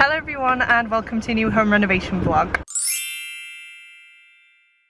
Hello everyone and welcome to a new home renovation vlog.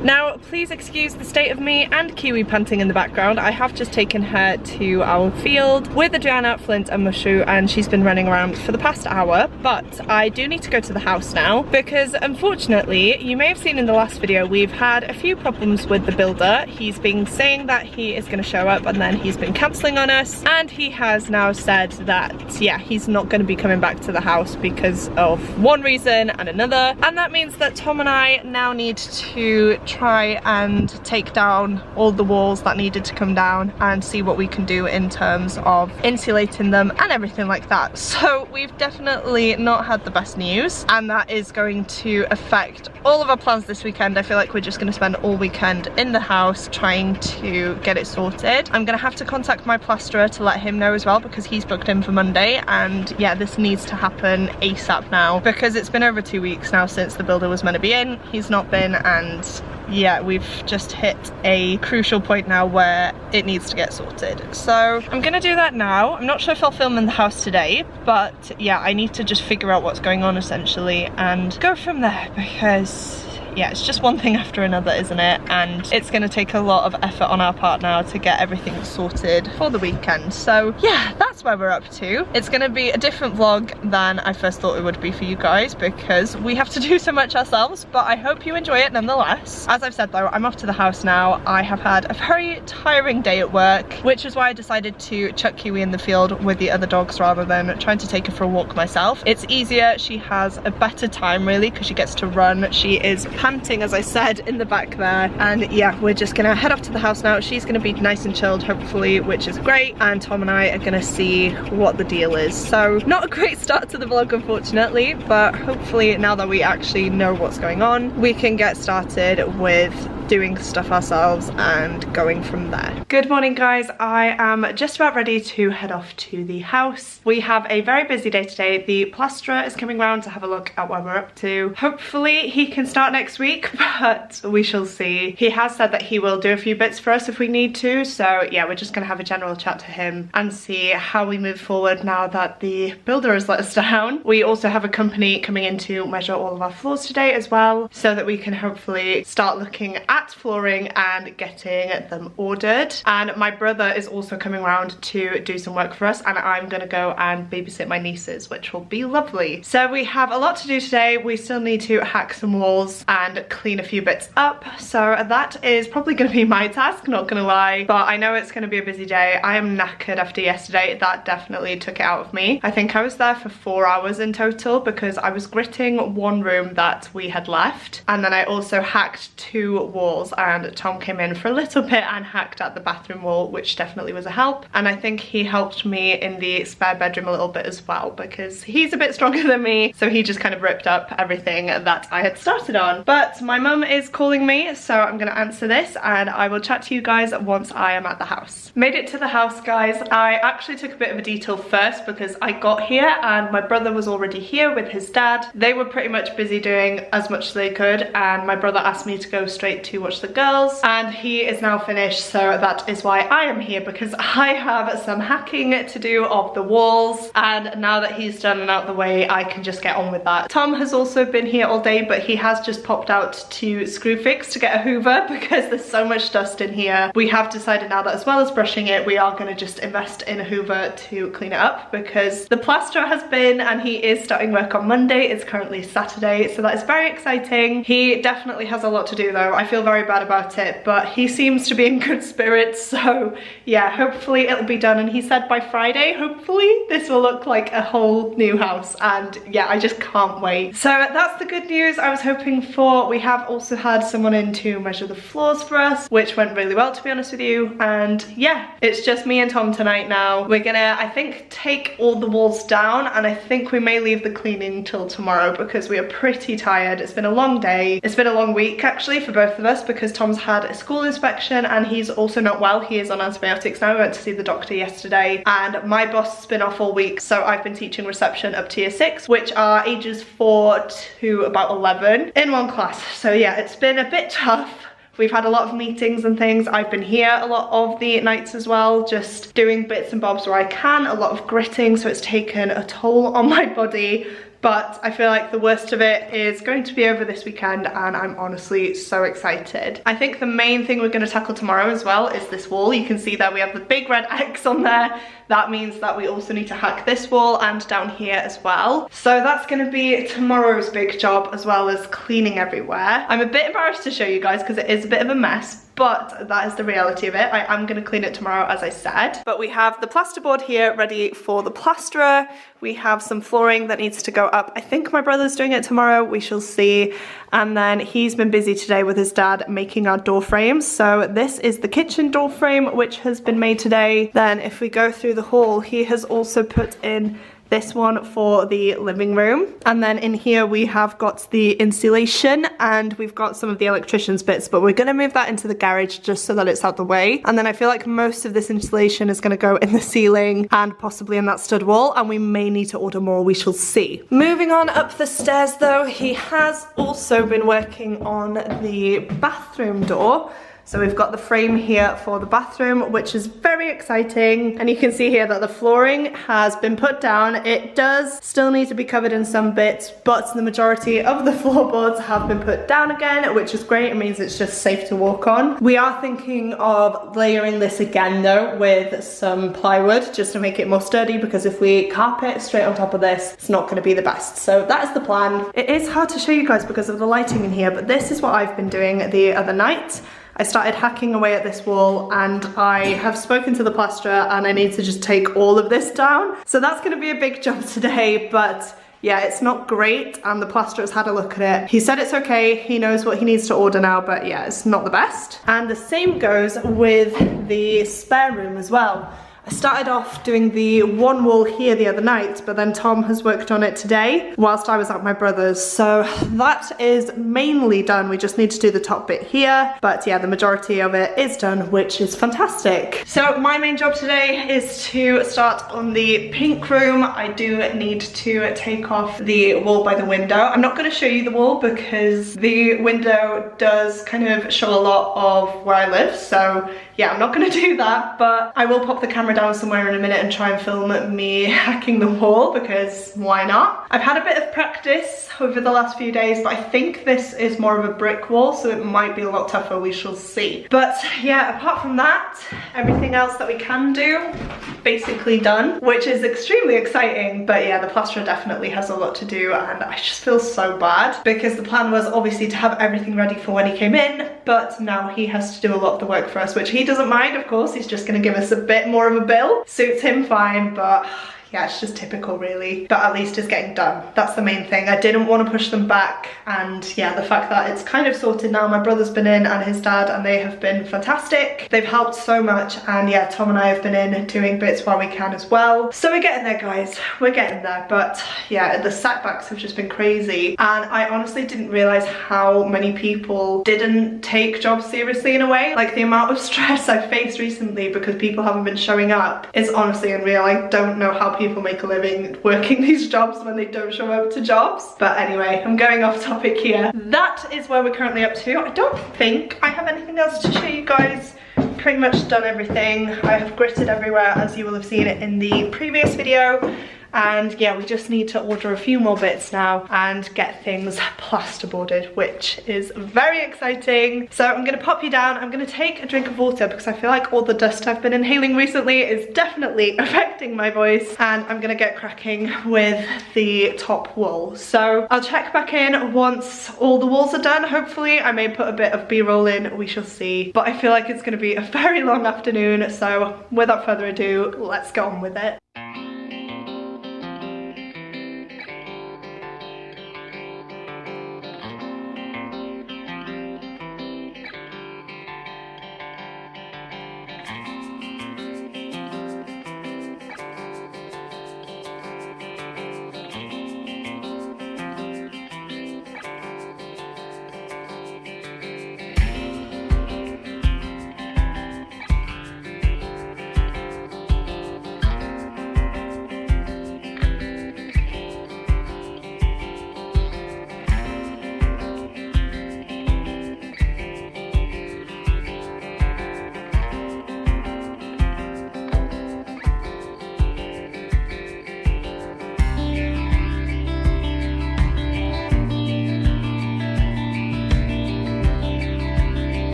Now, please excuse the state of me and Kiwi panting in the background. I have just taken her to our field with Adriana, Flint and Mushu, and she's been running around for the past hour. But I do need to go to the house now because unfortunately, you may have seen in the last video, we've had a few problems with the builder. He's been saying that he is going to show up and then he's been cancelling on us. And he has now said that, yeah, he's not going to be coming back to the house because of one reason and another. And that means that Tom and I now need to try and take down all the walls that needed to come down and see what we can do in terms of insulating them and everything like that. So we've definitely not had the best news, and that is going to affect all of our plans this weekend. I feel like we're just going to spend all weekend in the house trying to get it sorted. I'm going to have to contact my plasterer to let him know as well because he's booked in for Monday, and yeah, this needs to happen ASAP now because it's been over 2 weeks now since the builder was meant to be in. He's not been, and yeah, we've just hit a crucial point now where it needs to get sorted. So I'm gonna do that now. I'm not sure if I'll film in the house today, but yeah, I need to just figure out what's going on essentially and go from there because yeah, it's just one thing after another, isn't it? And it's going to take a lot of effort on our part now to get everything sorted for the weekend. So yeah, that's where we're up to. It's going to be a different vlog than I first thought it would be for you guys because we have to do so much ourselves, but I hope you enjoy it nonetheless. As I've said though, I'm off to the house now. I have had a very tiring day at work, which is why I decided to chuck Kiwi in the field with the other dogs rather than trying to take her for a walk myself. It's easier, she has a better time really because she gets to run. She is panting, as I said, in the back there, and yeah, we're just gonna head off to the house now. She's gonna be nice and chilled hopefully, which is great, and Tom and I are gonna see what the deal is. So not a great start to the vlog unfortunately, but hopefully now that we actually know what's going on, we can get started with doing stuff ourselves and going from there. Good morning guys, I am just about ready to head off to the house. We have a very busy day today. The plasterer is coming round to have a look at what we're up to. Hopefully he can start next week, but we shall see. He has said that he will do a few bits for us if we need to, so yeah, we're just gonna have a general chat to him and see how we move forward now that the builder has let us down. We also have a company coming in to measure all of our floors today as well, so that we can hopefully start looking at flooring and getting them ordered. And my brother is also coming around to do some work for us, and I'm gonna go and babysit my nieces, which will be lovely. So we have a lot to do today. We still need to hack some walls and clean a few bits up, so that is probably gonna be my task, not gonna lie, but I know it's gonna be a busy day. I am knackered after yesterday. That definitely took it out of me. I think I was there for 4 hours in total because I was gritting one room that we had left, and then I also hacked 2 walls, and Tom came in for a little bit and hacked at the bathroom wall, which definitely was a help. And I think he helped me in the spare bedroom a little bit as well because he's a bit stronger than me, so he just kind of ripped up everything that I had started on. But my mum is calling me, so I'm gonna answer this and I will chat to you guys once I am at the house. Made it to the house guys. I actually took a bit of a detour first because I got here and my brother was already here with his dad. They were pretty much busy doing as much as they could, and my brother asked me to go straight to watch the girls, and he is now finished, so that is why I am here because I have some hacking to do of the walls, and now that he's done and out the way, I can just get on with that. Tom has also been here all day, but he has just popped out to Screwfix to get a hoover because there's so much dust in here. We have decided now that as well as brushing it, we are going to just invest in a hoover to clean it up because the plasterer has been, and he is starting work on Monday. It's currently Saturday, so that is very exciting. He definitely has a lot to do though. I feel very bad about it, but he seems to be in good spirits, so yeah, hopefully it'll be done. And he said by Friday, hopefully this will look like a whole new house, and yeah, I just can't wait. So that's the good news I was hoping for. We have also had someone in to measure the floors for us, which went really well to be honest with you, and yeah, it's just me and Tom tonight now. We're gonna, I think, take all the walls down, and I think we may leave the cleaning till tomorrow because we are pretty tired. It's been a long day. It's been a long week actually for both of us because Tom's had a school inspection and he's also not well. He is on antibiotics now. We went to see the doctor yesterday, and my boss has been off all week, so I've been teaching reception up to year 6, which are ages 4 to about 11 in one class. So yeah, it's been a bit tough. We've had a lot of meetings and things. I've been here a lot of the nights as well, just doing bits and bobs where I can, a lot of gritting, so it's taken a toll on my body. but I feel like the worst of it is going to be over this weekend, and I'm honestly so excited. I think the main thing we're going to tackle tomorrow as well is this wall. You can see that we have the big red X on there. That means that we also need to hack this wall and down here as well. So that's going to be tomorrow's big job, as well as cleaning everywhere. I'm a bit embarrassed to show you guys because it is a bit of a mess, but that is the reality of it. I am going to clean it tomorrow, as I said. But we have the plasterboard here ready for the plasterer. We have some flooring that needs to go up. I think my brother's doing it tomorrow, we shall see. And then he's been busy today with his dad making our door frames. So this is the kitchen door frame, which has been made today. Then if we go through the hall, he has also put in this one for the living room. And then in here we have got the insulation, and we've got some of the electrician's bits, but we're gonna move that into the garage just so that it's out the way. And then I feel like most of this insulation is gonna go in the ceiling and possibly in that stud wall, and we may need to order more, we shall see. Moving on up the stairs though, he has also been working on the bathroom door. So we've got the frame here for the bathroom, which is very exciting. And you can see here that the flooring has been put down. It does still need to be covered in some bits, but the majority of the floorboards have been put down again, which is great. It means it's just safe to walk on. We are thinking of layering this again though with some plywood just to make it more sturdy, because if we carpet straight on top of this, it's not going to be the best. So that is the plan. It is hard to show you guys because of the lighting in here, but this is what I've been doing the other night. I started hacking away at this wall, and I have spoken to the plasterer and I need to just take all of this down. So that's going to be a big job today, but yeah, it's not great, and the plasterer has had a look at it. He said it's okay, he knows what he needs to order now, but yeah, it's not the best. And the same goes with the spare room as well. I started off doing the one wall here the other night, but then Tom has worked on it today whilst I was at my brother's. So that is mainly done. We just need to do the top bit here. But yeah, the majority of it is done, which is fantastic. So my main job today is to start on the pink room. I do need to take off the wall by the window. I'm not going to show you the wall because the window does kind of show a lot of where I live. So yeah, I'm not going to do that, but I will pop the camera down somewhere in a minute and try and film me hacking the wall, because why not? I've had a bit of practice over the last few days, but I think this is more of a brick wall, so it might be a lot tougher, we shall see. But yeah, apart from that, everything else that we can do, basically done, which is extremely exciting. But yeah, the plasterer definitely has a lot to do, and I just feel so bad because the plan was obviously to have everything ready for when he came in, but now he has to do a lot of the work for us, which he doesn't mind, of course. He's just going to give us a bit more of a bill. Suits him fine, but yeah, it's just typical really, but at least it's getting done. That's the main thing. I didn't want to push them back, and yeah, the fact that it's kind of sorted now. My brother's been in and his dad, and they have been fantastic. They've helped so much, and yeah, Tom and I have been in doing bits while we can as well. So we're getting there, guys. We're getting there, but yeah, the setbacks have just been crazy, and I honestly didn't realize how many people didn't take jobs seriously in a way. Like, the amount of stress I've faced recently because people haven't been showing up is honestly unreal. I don't know how people make a living working these jobs when they don't show up to jobs. But anyway, I'm going off topic here. That is where we're currently up to. I don't think I have anything else to show you guys. Pretty much done everything. I have gritted everywhere, as you will have seen it in the previous video. And yeah, we just need to order a few more bits now and get things plasterboarded, which is very exciting. So I'm gonna pop you down. I'm gonna take a drink of water because I feel like all the dust I've been inhaling recently is definitely affecting my voice, and I'm gonna get cracking with the top wall. So I'll check back in once all the walls are done. Hopefully I may put a bit of B-roll in, we shall see. But I feel like it's gonna be a very long afternoon, so without further ado, let's get on with it.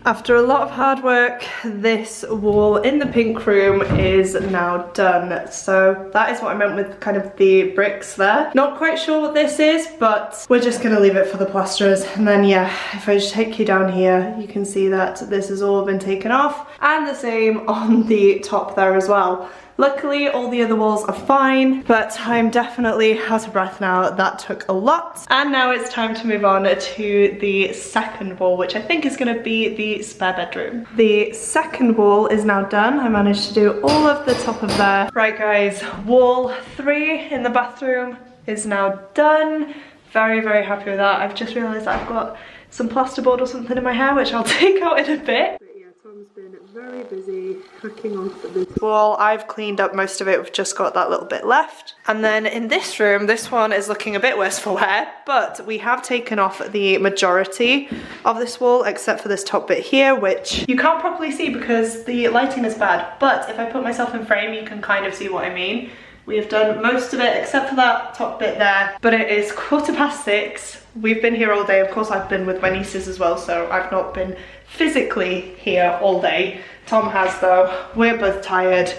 After a lot of hard work, this wall in the pink room is now done. So that is what I meant with kind of the bricks there. Not quite sure what this is, but we're just gonna leave it for the plasterers. And then yeah, if I just take you down here, you can see that this has all been taken off, and the same on the top there as well. Luckily, all the other walls are fine, but I'm definitely out of breath now. That took a lot. And now it's time to move on to the second wall, which I think is gonna be the spare bedroom. The second wall is now done. I managed to do all of the top of there. Right guys, wall 3 in the bathroom is now done. Very, very happy with that. I've just realized that I've got some plasterboard or something in my hair, which I'll take out in a bit. Tom's been very busy hooking off this wall. I've cleaned up most of it, we've just got that little bit left. And then in this room, this one is looking a bit worse for wear, but we have taken off the majority of this wall, except for this top bit here, which you can't properly see because the lighting is bad. But if I put myself in frame, you can kind of see what I mean. We have done most of it except for that top bit there, but it is 6:15. We've been here all day. Of course, I've been with my nieces as well, so I've not been physically here all day. Tom has though. We're both tired,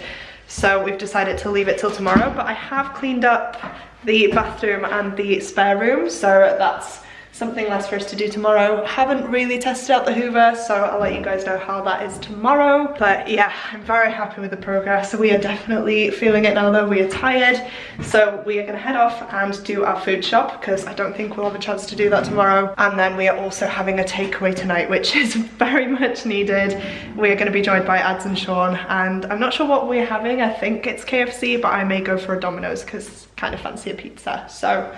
so we've decided to leave it till tomorrow, but I have cleaned up the bathroom and the spare room, so that's something less for us to do tomorrow. Haven't really tested out the Hoover, so I'll let you guys know how that is tomorrow. But yeah, I'm very happy with the progress. We are definitely feeling it now though. We are tired, so we are gonna head off and do our food shop, because I don't think we'll have a chance to do that tomorrow. And then we are also having a takeaway tonight, which is very much needed. We are gonna be joined by Ads and Sean, and I'm not sure what we're having. I think it's KFC, but I may go for a Domino's because I kind of fancy a pizza. So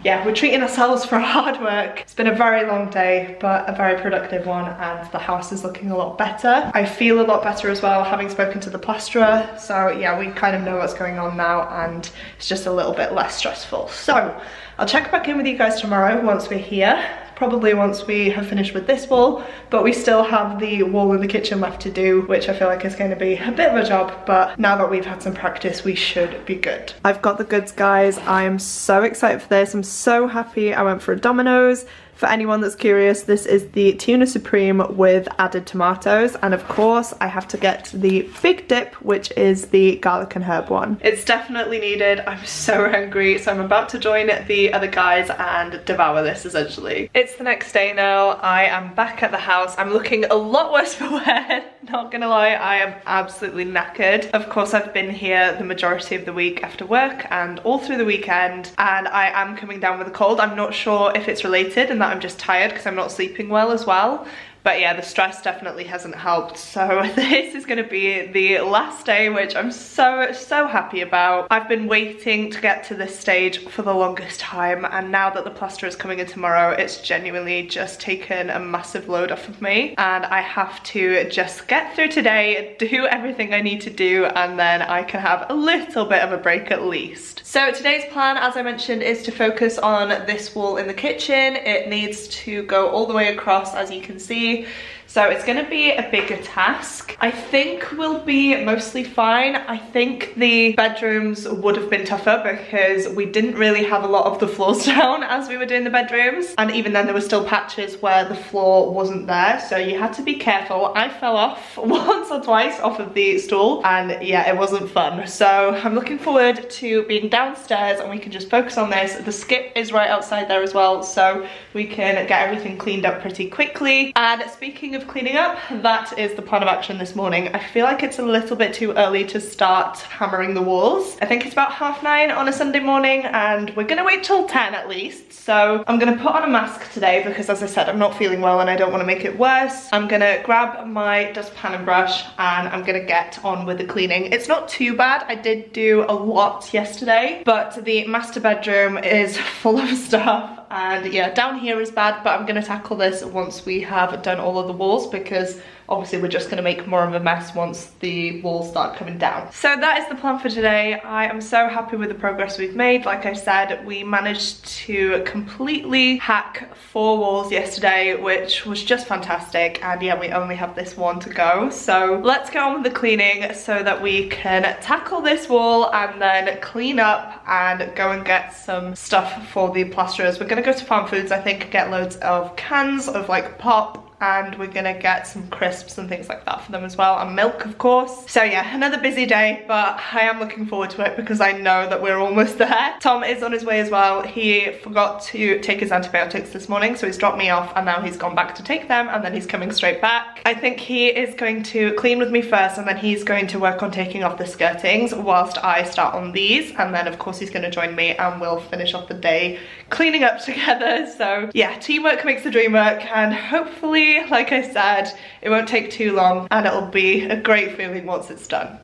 yeah, we're treating ourselves for hard work. It's been a very long day, but a very productive one, and the house is looking a lot better. I feel a lot better as well, having spoken to the plasterer. So yeah, we kind of know what's going on now, and it's just a little bit less stressful. So I'll check back in with you guys tomorrow once we're here. Probably once we have finished with this wall, but we still have the wall in the kitchen left to do, which I feel like is going to be a bit of a job, but now that we've had some practice, we should be good. I've got the goods, guys. I am so excited for this. I'm so happy I went for a Domino's. For anyone that's curious, this is the tuna supreme with added tomatoes, and of course I have to get the big dip, which is the garlic and herb one. It's definitely needed. I'm so hungry, so I'm about to join the other guys and devour this essentially. It's the next day now. I am back at the house. I'm looking a lot worse for wear, not gonna lie. I am absolutely knackered. Of course, I've been here the majority of the week after work and all through the weekend, and I am coming down with a cold. I'm not sure if it's related and that I'm just tired because I'm not sleeping well as well. But yeah, the stress definitely hasn't helped. So this is gonna be the last day, which I'm so happy about. I've been waiting to get to this stage for the longest time, and now that the plaster is coming in tomorrow, it's genuinely just taken a massive load off of me. And I have to just get through today, do everything I need to do, and then I can have a little bit of a break at least. So today's plan, as I mentioned, is to focus on this wall in the kitchen. It needs to go all the way across, as you can see. So it's going to be a bigger task. I think we'll be mostly fine. I think the bedrooms would have been tougher because we didn't really have a lot of the floors down as we were doing the bedrooms. And even then there were still patches where the floor wasn't there. So you had to be careful. I fell off once or twice off of the stool, and yeah, it wasn't fun. So I'm looking forward to being downstairs and we can just focus on this. The skip is right outside there as well, so we can get everything cleaned up pretty quickly. And speaking of cleaning up, that is the plan of action this morning. I feel like it's a little bit too early to start hammering the walls. I think it's about 9:30 on a Sunday morning, and we're gonna wait till 10 at least. So I'm gonna put on a mask today because, as I said, I'm not feeling well and I don't want to make it worse. I'm gonna grab my dustpan and brush and I'm gonna get on with the cleaning. It's not too bad. I did do a lot yesterday, but the master bedroom is full of stuff. And yeah, down here is bad, but I'm gonna tackle this once we have done all of the walls, because obviously we're just gonna make more of a mess once the walls start coming down. So that is the plan for today. I am so happy with the progress we've made. Like I said, we managed to completely hack 4 walls yesterday, which was just fantastic. And yeah, we only have this one to go. So let's get on with the cleaning so that we can tackle this wall and then clean up and go and get some stuff for the plasterers. We're gonna go to Farm Foods, I think, get loads of cans of like pop and we're gonna get some crisps and things like that for them as well, and milk of course. So yeah, another busy day, but I am looking forward to it because I know that we're almost there. Tom is on his way as well. He forgot to take his antibiotics this morning, so he's dropped me off and now he's gone back to take them, and then he's coming straight back. I think he is going to clean with me first, and then he's going to work on taking off the skirtings whilst I start on these, and then of course he's going to join me and we'll finish off the day cleaning up together. So yeah, teamwork makes the dream work, and hopefully, like I said, it won't take too long and it'll be a great feeling once it's done.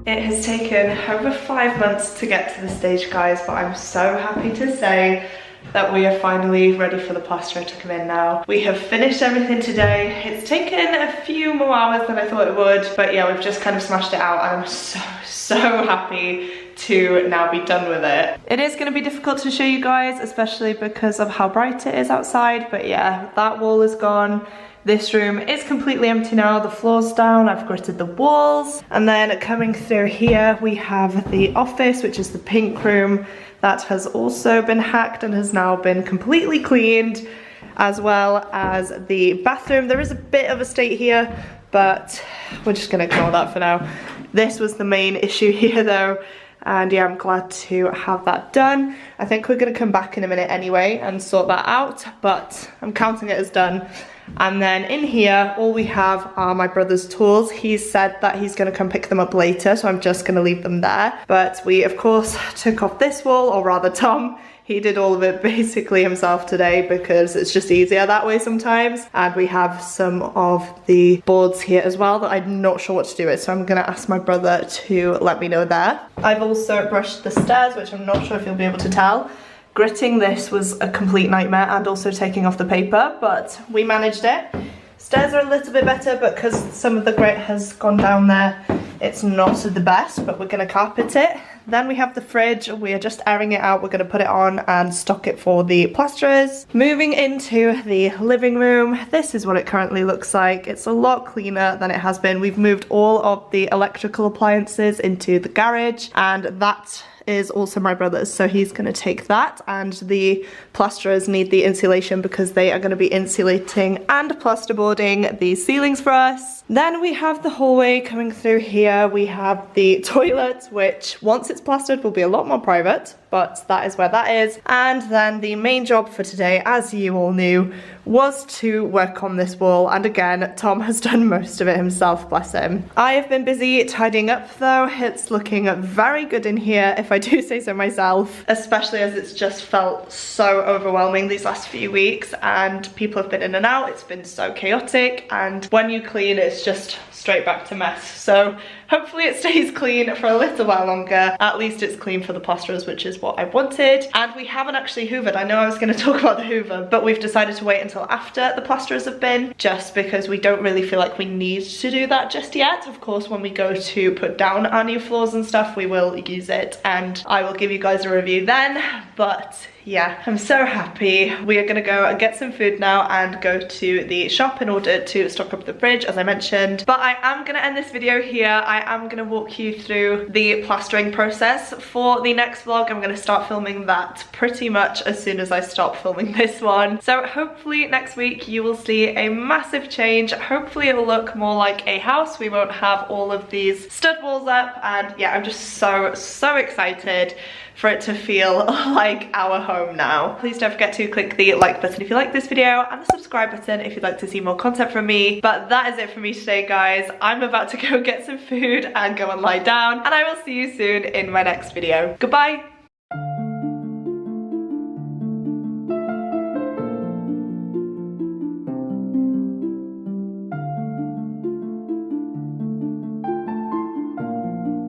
It has taken over 5 months to get to this stage, guys, but I'm so happy to say that we are finally ready for the plasterer to come in now. We have finished everything today. It's taken a few more hours than I thought it would, but yeah, we've just kind of smashed it out, and I'm so happy to now be done with it. It is going to be difficult to show you guys, especially because of how bright it is outside, but yeah, that wall is gone. This room is completely empty now, the floor's down, I've gritted the walls. And then coming through here, we have the office, which is the pink room. That has also been hacked and has now been completely cleaned, as well as the bathroom. There is a bit of a state here, but we're just gonna ignore that for now. This was the main issue here though, and yeah, I'm glad to have that done. I think we're gonna come back in a minute anyway and sort that out, but I'm counting it as done. And then in here, all we have are my brother's tools. He's said that he's gonna come pick them up later, so I'm just gonna leave them there. But we, of course, took off this wall, or rather Tom. He did all of it basically himself today because it's just easier that way sometimes. And we have some of the boards here as well that I'm not sure what to do with, so I'm gonna ask my brother to let me know there. I've also brushed the stairs, which I'm not sure if you'll be able to tell. Gritting this was a complete nightmare, and also taking off the paper, but we managed it. Stairs are a little bit better, but because some of the grit has gone down there, it's not the best, but we're gonna carpet it. Then we have the fridge. We are just airing it out. We're gonna put it on and stock it for the plasterers. Moving into the living room, this is what it currently looks like. It's a lot cleaner than it has been. We've moved all of the electrical appliances into the garage, and that is also my brother's, so he's gonna take that, and the plasterers need the insulation because they are gonna be insulating and plasterboarding the ceilings for us. Then we have the hallway coming through here. We have the toilet, which once it's plastered will be a lot more private, but that is where that is. And then the main job for today, as you all knew, was to work on this wall, and again, Tom has done most of it himself, bless him. I have been busy tidying up though. It's looking very good in here, if I do say so myself, especially as it's just felt so overwhelming these last few weeks, and people have been in and out. It's been so chaotic, and when you clean, it's just straight back to mess. So hopefully it stays clean for a little while longer. At least it's clean for the plasterers, which is what I wanted. And we haven't actually hoovered. I know I was going to talk about the hoover, but we've decided to wait until after the plasterers have been, just because we don't really feel like we need to do that just yet. Of course, when we go to put down our new floors and stuff, we will use it and I will give you guys a review then. But yeah, I'm so happy. We are gonna go and get some food now and go to the shop in order to stock up the fridge, as I mentioned. But I am gonna end this video here. I am gonna walk you through the plastering process for the next vlog. I'm gonna start filming that pretty much as soon as I stop filming this one. So hopefully next week you will see a massive change. Hopefully it'll look more like a house. We won't have all of these stud walls up, and yeah, I'm just so excited for it to feel like our home now. Please don't forget to click the like button if you like this video and the subscribe button if you'd like to see more content from me. But that is it for me today, guys. I'm about to go get some food and go and lie down, and I will see you soon in my next video. Goodbye.